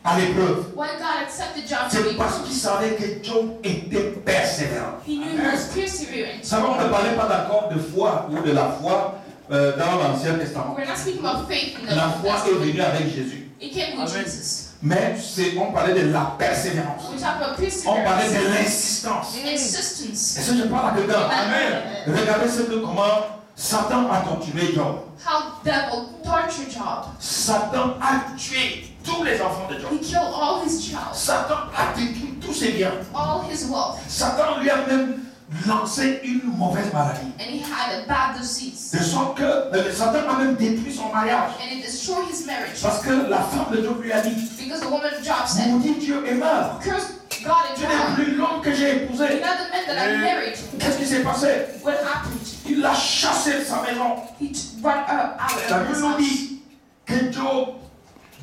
à l'épreuve? Why God accepted Job to C'est be parce qu'il savait que Job était persévérant. He knew he was perseverant. Ça va, on ne parlait pas d'accord de foi ou de la foi dans l'Ancien Testament. We're not speaking about faith in the La Old foi est Testament. venue avec Jésus. It came with Amen. Jesus. Mais on parlait de la persévérance. We talk about On parlait perseverance. de l'insistance. Insistence. Est-ce que je parle à quelqu'un? Amen. Regardez ce que comment Satan a torturé Job. How devil tortured Job. Satan a tué tous les enfants de Job. He killed all his child, Satan a détruit tous ses biens. all his wealth, Satan lui a même lancé une mauvaise maladie. and he had a bad disease. De sorte que Satan a même détruit son mariage. And it destroyed his marriage. Parce que la femme de Job lui a dit, Because the woman of Job said, maudit Dieu et meurs. curse God and Tu n'es Job. plus l'homme que j'ai You're épousé. not the man that I married. Qu'est-ce qui s'est passé? What happened? Il l'a chassé de sa maison. He run out La of his Bible nous house. dit que Job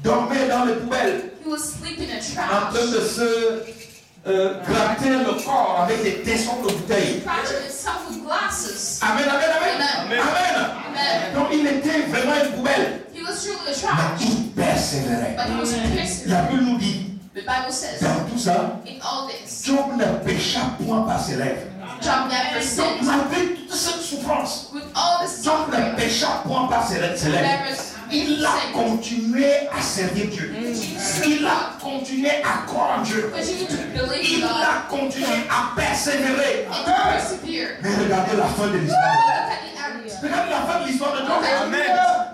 dormait dans les poubelles He was sleeping in en train trash, de se gratter le corps avec des tessons de bouteilles. scratching himself with glasses. Amen, amen, amen. Amen. Amen. Amen. Donc il était vraiment une poubelle. He was truly a Mais trash, il persévérait. but he was perseverant. La Bible nous dit, The Bible says, dans tout ça, in all this, Job ne pécha point par ses lèvres. Job never Donc sinned. malgré toute cette souffrance, With all this Job ne suffering, pécha point par ses lèvres. never Il a sinned. continué à servir Dieu. Il a continué à croire en Dieu. Continue to believe Il God a continué à persévérer. and to persevere. Mais regardez la fin de But l'histoire. look at the end. Regardez la fin de l'histoire de Job. Amen.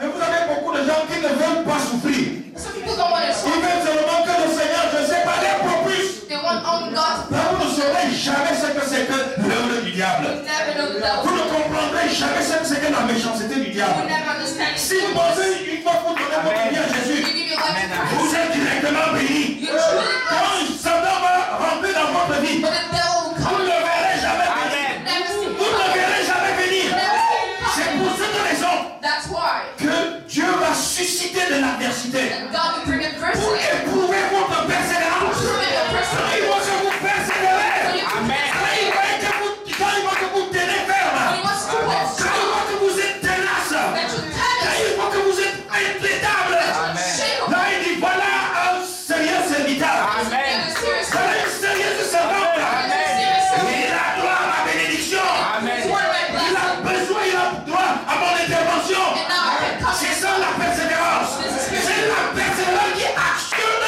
Mais vous avez beaucoup de gens qui ne veulent pas souffrir. Some people don't want to Ils suffer. veulent seulement que le Seigneur, je ne sais pas, les propulse. They want only God. Là, vous ne saurez jamais ce que c'est que l'œuvre du diable. You never know the Vous devil. ne comprendrez jamais ce que c'est que la méchanceté du You diable. never understand it. Si vous pensez une fois que vous donnez votre vie à Jésus, You give your life to Christ. vous êtes directement béni. You truly Quand blessed. Satan va rentrer dans votre vie, But the devil will vous come. ne le verrez jamais venir. Never see Vous ne le verrez jamais venir. Never see him C'est coming. pour cette raison That's why. que Dieu va susciter de l'adversité And God will bring pour adversity. éprouver votre persévérance. Proving your Il perseverance. faut que vous persévérez. So you can Amen. Quand il voit que vous tenez ferme. When he wants to hold Quand il voit que vous êtes tenace. that you Quand tennis, il voit que vous êtes implaidable. shake Là, il dit voilà un sérieux serviteur. Amen. serious. Voilà une sérieuse servante. Serious. Il a droit à ma bénédiction. Amen. It's one of my Il a blessings. besoin, il a droit à mon intervention. And now I can come. C'est ça la persévérance. C'est la persévérance qui actionne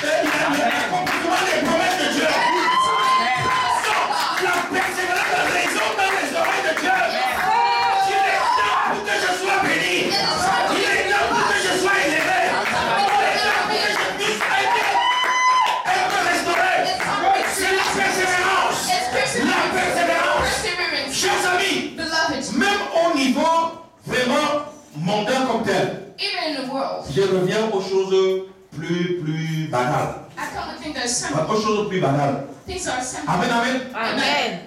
l'accomplissement des promesses de Dieu. La persévérance résonne dans les oreilles de Dieu. Il est temps pour que je sois béni. Il est temps pour que je sois élevé. Il est temps pour que je puisse être restauré. C'est la persévérance. La persévérance. Perseverance. Chers amis, Beloved, même au niveau vraiment mondain comme tel, even in the world, je reviens aux choses plus banales. I come to think there's simple. Aux choses plus banales. Things are simple. Amen, amen. Amen.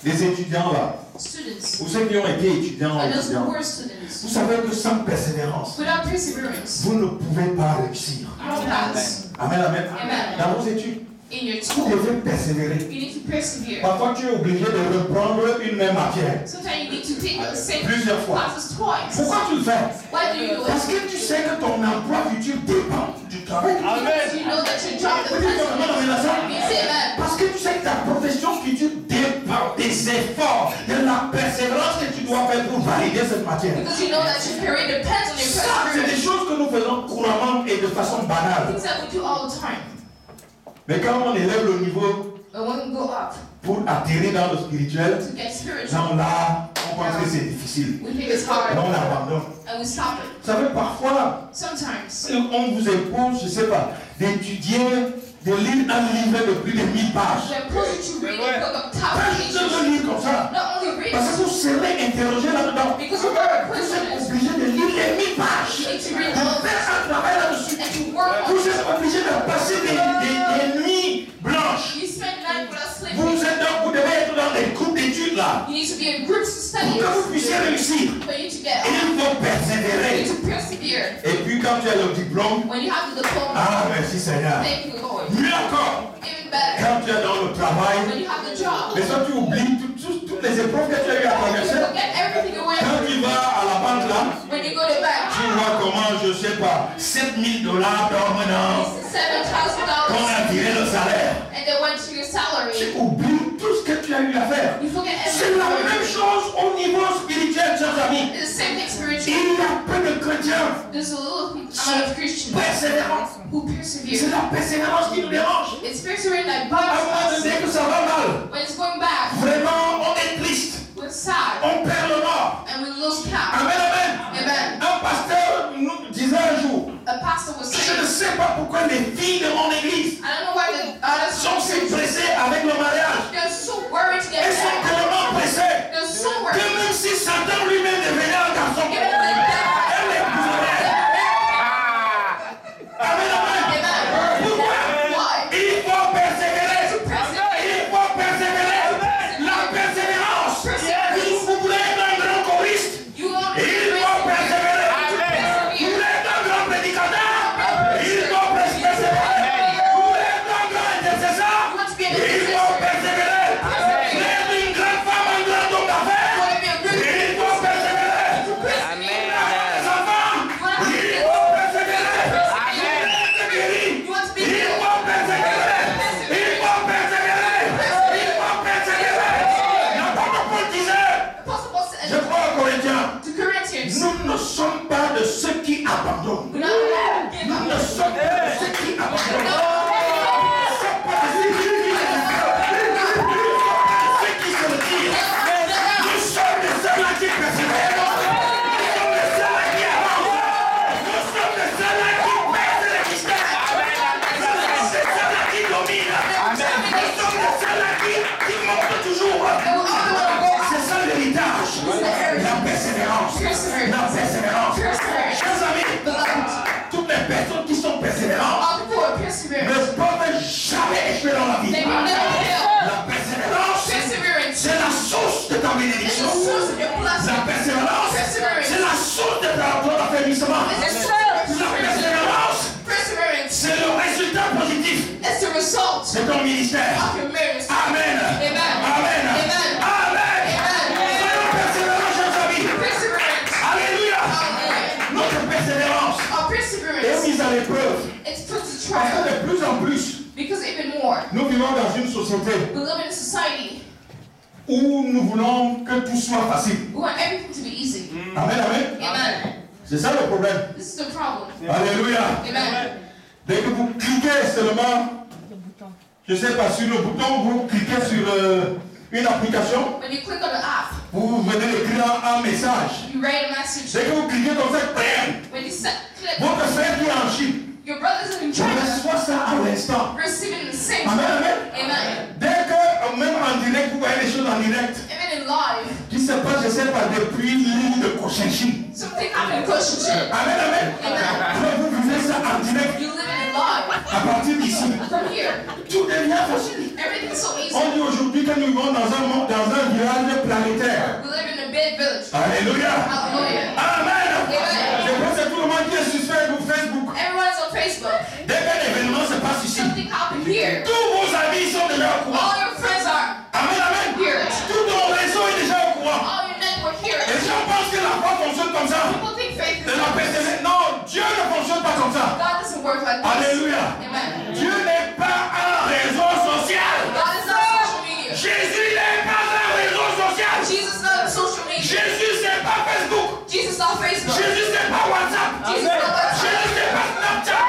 Les étudiants là, Students, ou ceux qui ont été étudiants, and those who étudiants, were students, vous savez que sans persévérance, without perseverance, vous ne pouvez pas réussir. you don't pass. Amen, amen. Amen. Dans vos études, In your vous school, devez persévérer. you need to persevere. Parfois, tu es obligé de reprendre une même matière Sometimes you need to take the same plusieurs fois. classes twice. Pourquoi tu le fais? Why do you do Parce it? que tu sais que ton emploi futur dépend du travail. Because you know that your job Vous dites depends comment on met on ça? you. You say amen. Parce que tu sais que ta profession future dépend des efforts, de la persévérance que tu dois faire pour valider cette matière. Because you know that your career depends on your Ça, c'est des perseverance. choses que nous faisons couramment et de façon banale. Things that we do all the time. Mais quand on élève le niveau But when we go up pour atterrir dans le spirituel, to get spiritual, non, là, on pense que c'est difficile. we think it's Et hard on abandonne. and we stop it. Vous savez, parfois, Sometimes on vous impose, je ne sais pas, d'étudier, de lire un livre de plus de 1000 pages. we're pushed to read a book of top Pas juste pages. de lire comme ça. Not only read, Parce que vous serez interrogé là-dedans. because you're very Vous êtes questioned. obligé de lire les 1000 pages. You need to read De all of faire this un travail là-dessus. and to work on Vous it. êtes obligé de passer des nuits blanches. You spend night without Vous sleeping. êtes donc, vous devez être dans des groupes d'études là. ensemble. You need to be in groups to study. Pour que vous puissiez réussir, For you to get il faut You persévérer. need to persevere. Et puis quand tu as le diplôme, When you have the diploma, ah merci Seigneur. thank you, Lord. Mieux encore, Even better, quand tu es dans le travail, when you have the job, mais ça tu oublies toutes les épreuves que tu as eu à you traverser. forget everything you went Quand through. tu vas à la banque là, When you go to bank, tu vois comment, je sais pas, $7,000 dorment dans, it's $7,000, qu'on a tiré le salaire. and they went to your Tu salary. oublies tout ce que tu as eu à faire. You forget C'est la everything. même chose au niveau spirituel, chers amis. It's the same thing spiritually. Il y a peu de chrétiens There's a little amount of Christians persévérants. who C'est persevere. la persévérance qui nous dérange. It's persevering that À un moment bothers donné us. que ça va mal, When it's going back, vraiment on est triste, we're sad, on perd le nord. and we lose count. Amen, amen. Amen. Un pasteur nous disait un jour, A pastor was je ne saying, sais pas pourquoi les filles de mon église I don't know why the others sont si pressées avec le mariage. they're so worried to get Elles sont married. tellement pressées They're so que worried. même si Satan lui-même devenait un garçon, Even if they die, elle l'épouserait. Amen, amen. amen. Pourquoi? Why? Il faut persévérer. Persevere. Il faut persévérer. La persévérance. Vous voulez être un grand choriste? You want to Il faut persévérer. Vous voulez être un grand prédicateur? Il faut persévérer. Vous voulez être un grand intercesseur? You want to be an Il faut intercessor. persévérer. Vous voulez être une grande femme, un grand homme You d'affaires? want to be a good Il faut persévérer. Amen. Les enfants, il faut persévérer. Être guéri. You want to be Il good. faut persévérer. Il faut persévérer. Il faut persévérer. L'apôtre Paul disait, Apostle Paul said je crois aux Corinthiens, to Corinthians, nous ne sommes pas de ceux qui abandonnent. we're not going to give Nous up. ne sommes pas de ceux qui abandonnent. No. Nous ne sommes pas de ceux qui se retirent. Nous sommes de ceux-là qui persévèrent. Nous sommes de ceux-là qui avancent. Nous sommes de ceux-là qui perdent les mystères. Nous sommes de ceux-là qui dominent. Nous sommes de ceux-là qui montent toujours. C'est ça l'héritage. La persévérance. La persévérance. Chers amis, toutes les personnes qui sont persévérantes All people are persevering. ne peuvent jamais échouer dans la vie. They will never fail. La persévérance, Perseverance c'est la source de ta is the bénédiction. source of your La blessing. persévérance, c'est la source de ton affaiblissement. It's the La source. persévérance, Perseverance c'est le résultat positif is the result de ton ministère. of your marriage. Amen. Amen. Amen. Amen. Amen. Soyons persévérants, chers amis. Perseverance. Alléluia. Hallelujah. Notre persévérance Our est perseverance, mise à l'épreuve. it's put to Parce que trial de plus en plus, because even more, nous vivons dans une société we live in a society où nous voulons que tout soit facile. we want everything to be easy. Amen, amen. Amen. C'est ça le problème. This is the problem. Alléluia. Amen. Dès que vous cliquez seulement, je ne sais pas, sur le bouton, vous cliquez sur une application, When you click on the app, vous venez d'écrire un message. you write a message. Dès que vous cliquez comme ça, bam, When you click, votre frère qui est en Chine, your brother's in je China, reçois ça à l'instant. receive it in the same Amen, time. amen. Amen. Dès que, même en direct, vous voyez les choses en direct, Even in live, qui se passe, je ne sais pas, depuis l'île de Cochinchine. something happened in Koshin. Amen, amen. Alors vous vivez ça en direct You live it in live. à partir d'ici. From here, Tout devient facile. everything's so easy. On dit aujourd'hui que nous vivons dans un monde, dans un village planétaire. We live in a big village. Alléluia. Hallelujah. Amen. Amen. Je pense que tout le monde qui est sur Facebook. Everyone's on Facebook. Dès qu'un événement se passe ici, Something happened here. tous vos amis sont déjà au courant. All your friends are. Amen, amen. Here. Tout ton réseau est déjà au courant. All your network here. Les gens pensent que la foi fonctionne comme ça. People think faith De is la persévérance. Non, Dieu ne fonctionne pas comme ça. God doesn't work like this. Alléluia. Amen. Dieu n'est pas un réseau social. God is not social media. Jésus n'est pas un réseau social. Jesus is not social media. Jésus c'est pas Facebook. Jesus is not Facebook. Jésus c'est pas WhatsApp. Jesus is not WhatsApp. Jésus c'est pas Snapchat.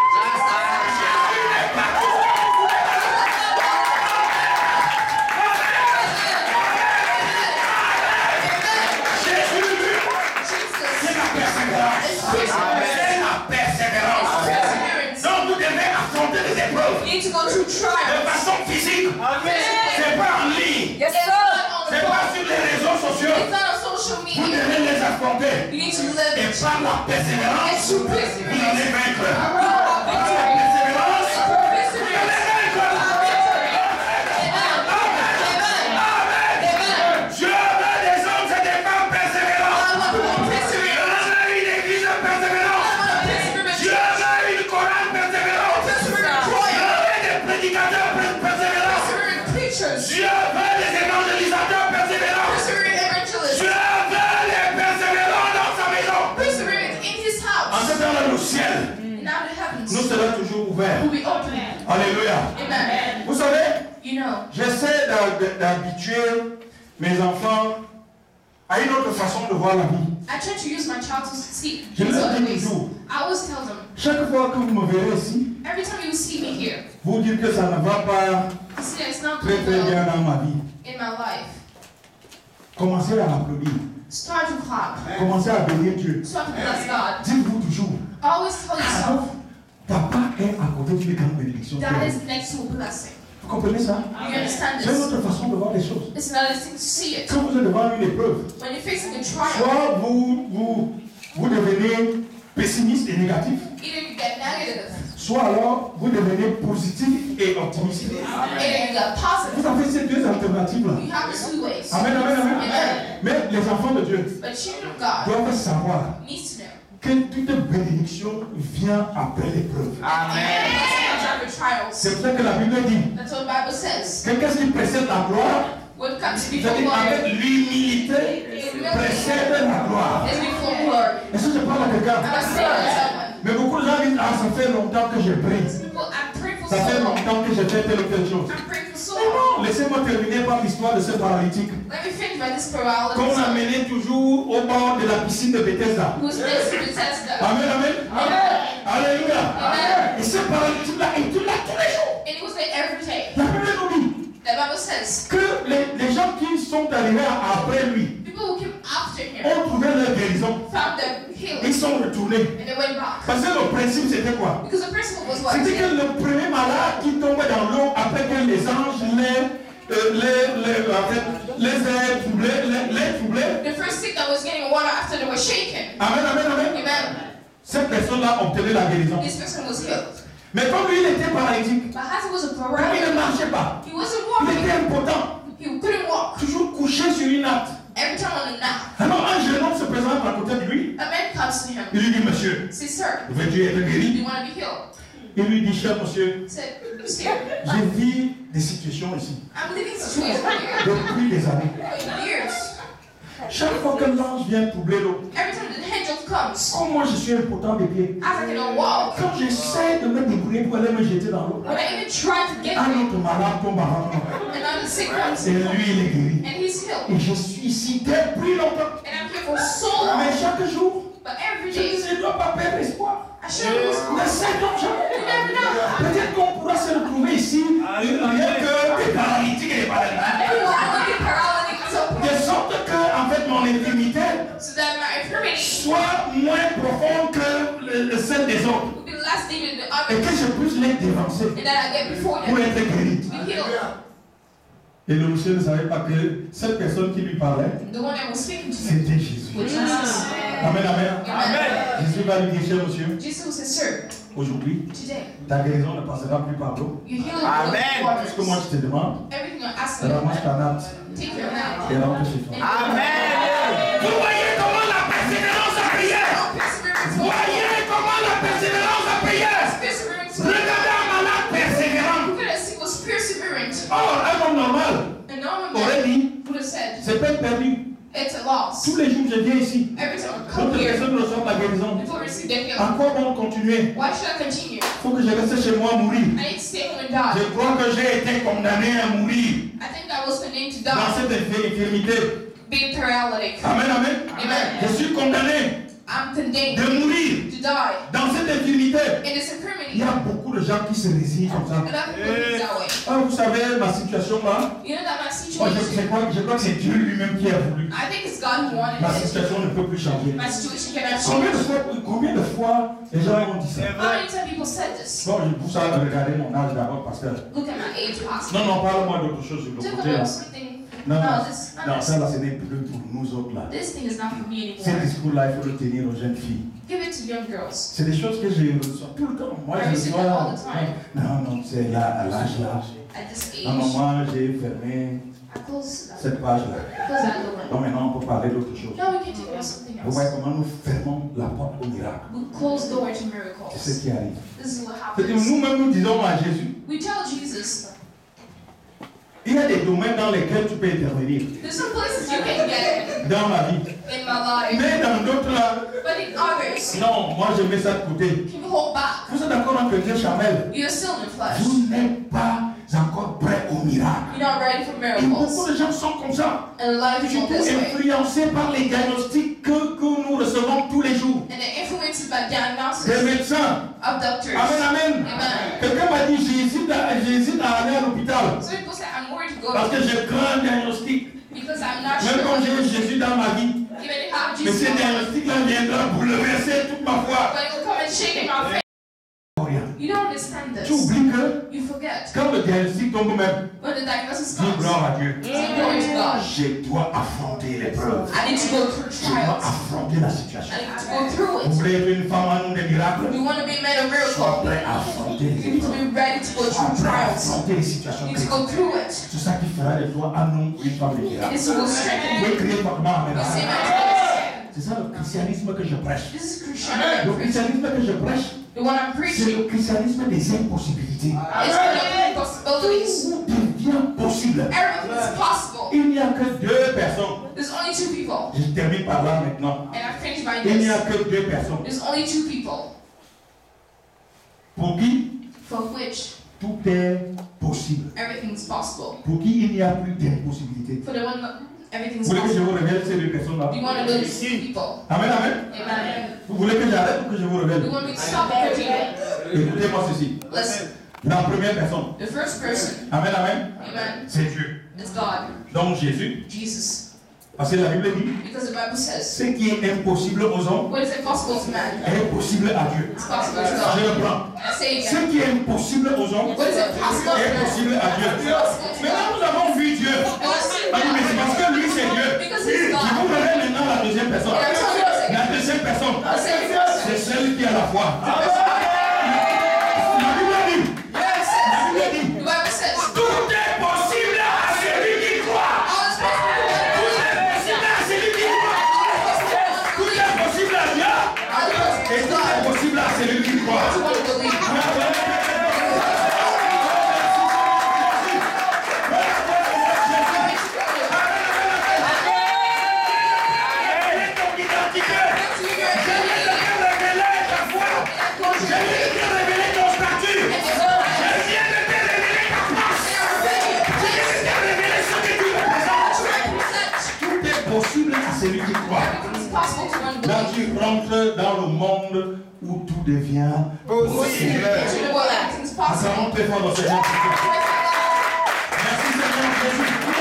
Jésus n'est pas tout ça. Jésus, c'est la persévérance. C'est la persévérance. Donc vous devez affronter les épreuves You need to go through de trials. façon physique. C'est pas en ligne. Yes, sir. C'est pas sur les réseaux sociaux. It's not on social Vous media. devez les affronter. You need to live Et it. par la persévérance, It's through vous perseverance. allez vaincre. You have Par la victory. persévérance, Through vous allez perseverance. vaincre. You have victory. Amen. Amen. Amen. Amen. Dieu veut Alléluia. Amen. Vous savez, You know, j'essaie d'habituer mes enfants à une autre façon de voir la vie. I try to use my child to see Je these leur other dis ways. toujours, I always tell them, chaque fois que vous me verrez ici, every time you see me here, vous dites que ça ne va pas you see that it's not très going très bien well dans ma vie. in my life. Commencez à applaudir. Start to clap. Commencez à bénir Dieu. Start to bless God. Dites-vous toujours, I always tell yourself, papa est à côté d'une grande bénédiction. God is next to a blessing. Vous comprenez ça? You understand C'est une this? autre façon de voir les choses. It's another thing to see it. Quand vous êtes devant une épreuve, When you're facing a trial, soit vous devenez pessimiste et négatif, either you get negative, soit alors vous devenez positif et optimiste. either you get positive. Vous avez ces deux alternatives-là. You have the two ways. Amen, amen, amen. Amen. Mais les enfants de Dieu But children of God doivent savoir needs to know. que toute bénédiction vient après l'épreuve. Amen. Blessing comes after trials. C'est pour ça que la Bible dit That's what the Bible says. que qu'est-ce qui précède la gloire? What comes before C'est-à-dire glory avec l'humilité précède la gloire. is before glory. Est-ce que je parle à quelqu'un? I'm saying to someone. Mais beaucoup de gens disent, ah, ça fait longtemps que je prie. People, I'm praying for Ça fait so long. longtemps que je fais telle ou telle chose. I'm praying for so Mais long. non, laissez-moi terminer par l'histoire de ce paralytique Let me finish by this qu'on paralysis. a mené toujours au bord de la piscine de Bethesda. Who's this Bethesda? Amen, amen. Amen. Alléluia. Amen. Et ce paralytique-là était là tous les jours. And it was there every day. La Bible nous dit The Bible says que les gens qui sont arrivés après lui people who came after him ont trouvé leur guérison. found them healed Ils sont retournés. and they went back. Parce que le principe c'était quoi? Because the principle was what? C'était que le premier malade qui tombait dans l'eau après que les anges les aient troublés. The first sick that was getting water after they were shaken. Amen, amen, amen. Amen. Cette personne-là obtenait la guérison. This person was healed. Mais comme lui, il était paralytique, But as it was a comme il ne paralytic, marchait pas, he wasn't il walking. était impotent, He couldn't walk. toujours couché sur une natte. Every time on a nap, Alors un jeune homme se présente à côté de lui, a man comes to him. il lui dit, monsieur, Says, sir, veux-tu être do guéri? you want to be healed? Il lui dit, cher monsieur, He said, sir, j'ai vu des situations ici, I'm living situations here depuis des années. for years. Chaque fois que l'ange vient troubler l'eau, Every time the angel comes, comme moi je suis impotent des pieds, as I cannot walk, quand j'essaie de me débrouiller pour aller me jeter dans l'eau, when I even try to get un me, autre malade tombe à rendre. another sick comes, Et lui, il est guéri. and he's healed. Et je suis ici depuis longtemps. And I'm here for so long. Mais chaque jour, But every je day, ne dois pas perdre espoir. I should have Ne sais donc jamais. You never know. Peut-être qu'on pourra se retrouver ici, rien que des paralytiques et des paralytiques. Maybe one will be paralytic at some point, De sorte que, en fait, mon intimité so that my infirmity soit moins profonde que celle des autres. will be less deep than the Et others, que je puisse les dévancer and that I get before pour them être guéri. to be healed. Et le monsieur ne savait pas que cette personne qui lui parlait, The one that was speaking to me c'était Jésus. was Jesus. Amen, amen. Amen. Jésus va lui dire, cher monsieur, Jesus said, sir, aujourd'hui, today, ta guérison ne passera plus par l'eau. your healing Amen. will Tout ce que moi waters. je te demande, Everything you're asking, ramasse ta natte take your nap. et rentre chez toi. Amen. Vous voyez comment la persévérance a payé? Oh, perseverance. Voyez comment la persévérance a payé? Perseverance. Regardez un malade persévérant. Look at us, he was perseverant. Or, un homme normal And no one aurait dit, would have said, c'est peine perdue. it's a loss. Tous les jours je viens ici. Every time I D'autres come here, personnes reçoivent la guérison. people receive their healing. À quoi bon continuer? Why should I continue? Il faut que je reste chez moi à mourir. I need to stay home and die. Je crois que j'ai été condamné à mourir I think I was condemned to dans die, cette infirmité. being paralytic. Amen, amen. Amen. Je suis condamné I'm condemned de mourir to die dans cette infirmité. in this Il infirmity. y a beaucoup de gens qui se résignent comme ça. And I believe that way. Ah, vous savez, ma situation là, You know that my moi, situation, je crois que c'est Dieu lui-même qui a voulu. I think it's God who wanted Ma it. situation ne peut plus changer. My situation cannot Combien change. de fois les gens ont dit ça? How many times people said this? Bon, je pousse à regarder mon âge d'abord, pasteur. Look at my age, pastor. Non, non, parle-moi d'autre chose sur le Talk côté là. about something. Non, non, No, this, non, not ça this. là, ce n'est plus pour nous autres là. This thing is not for me Ces anymore. discours-là, il faut le tenir aux jeunes filles. Give it to young girls. C'est des choses que je reçois tout le temps. Moi, I je receive reçois. them all the time. Non, non, c'est là, à l'âge là. At this age, Non, non, moi, j'ai fermé I close that. cette page-là. Close that door. Donc maintenant, on peut parler d'autre chose. No, we can talk about something Vous voyez else. comment nous fermons la porte au miracle. We close door to C'est ce miracles. qui arrive. This is what C'est que happens. nous-mêmes, nous disons à Jésus, We tell Jesus, il y a des domaines dans lesquels tu peux intervenir there's some places you can get dans ma vie. in my life. Mais dans d'autres là, But in others, non, moi je mets ça de côté. you hold back. Vous êtes d'accord en chrétien Chamel? You're still in the flesh. Vous n'êtes pas encore prêts au miracle. You're not ready for Et beaucoup miracles. de gens sont comme ça. And a lot of people Surtout this way. influencés par les diagnostics que nous recevons tous les jours. And they're influenced by diagnosis Des médecins. of doctors. Amen, amen. Amen. Quelqu'un m'a dit, j'hésite à aller à l'hôpital. So people say, I'm worried to go Parce que je crains un diagnostic. because I'm not Même quand sure. j'ai Jésus dans ma vie. Even if I have Mais Jesus, ce diagnostic-là viendra bouleverser toute ma foi. but it will come and shake in my face. You don't understand Tu this. oublies que You forget. quand le diagnostic tombe même, When the diagnosis dis comes, gloire à Dieu. say glory to God. Je dois affronter l'épreuve. I need to go through Je dois trials. affronter la situation. I need to go through Vous it. voulez être une femme en homme de miracles? You want to be made a Sois miracle. prêt à affronter les You need to épreuves. be ready to go Sois through prêt à trials. affronter les You situations need to go critiques. through it. C'est ça qui fera de toi un homme ou une femme de miracle. This will strengthen Vous you. pouvez crier fortement amen. You say, C'est ça le christianisme que je prêche. this is Christianity. Le christianisme que je prêche, The one I'm c'est preaching le christianisme des impossibilités. is full of possibilities. Tout devient possible. Everything is possible. Il n'y a que deux personnes. There's only two people. Je termine par là maintenant. And I finish by Il n'y a this. que deux personnes. There's only two people Pour qui for which tout est possible. everything's possible. Pour qui il n'y a plus d'impossibilité. For the one that everything's Vous voulez que je possible. vous révèle ces deux personnes-là? Do you want to know these two people? Amen, amen. Amen. Vous voulez que j'arrête ou que je vous Do révèle? you want me to stop preaching it? Écoutez-moi ceci. Listen. La première personne. The first person, Amen, amen. amen, C'est Dieu. is God, Donc Jésus. Jesus. Parce que la Bible dit, Because the Bible says, ce qui est impossible aux hommes what is impossible to man est possible à Dieu. is possible to Je God. le prends. I say Ce again, qui est impossible aux hommes what is impossible est to man possible à Dieu. is possible to Maintenant, God. nous avons vu Dieu. And we see Ah oui, mais c'est God parce que lui, c'est Dieu. because he's Je vous God. révèle maintenant la deuxième personne. And I'm telling you a second. La deuxième personne, The second person. c'est celle qui a la foi. La Bible dit, The Bible says, Tout est possible à celui qui croit. all is possible. Tout est possible à celui qui croit. Tout est possible à Dieu. All is possible et to tout est God. possible à celui qui croit. You want to believe. Révèle ton identité. Je viens de te révéler ta foi. Je viens de te révéler ton statut. Je viens de te révéler ta place. Je viens de te révéler ce que tu représentes. Tout est possible à celui qui croit. Everything is possible to one Là, believe. tu rentres dans le monde où tout devient possible. You know what? Everything's possible. Acclamons très fort dans ce genre. Merci Seigneur Jésus.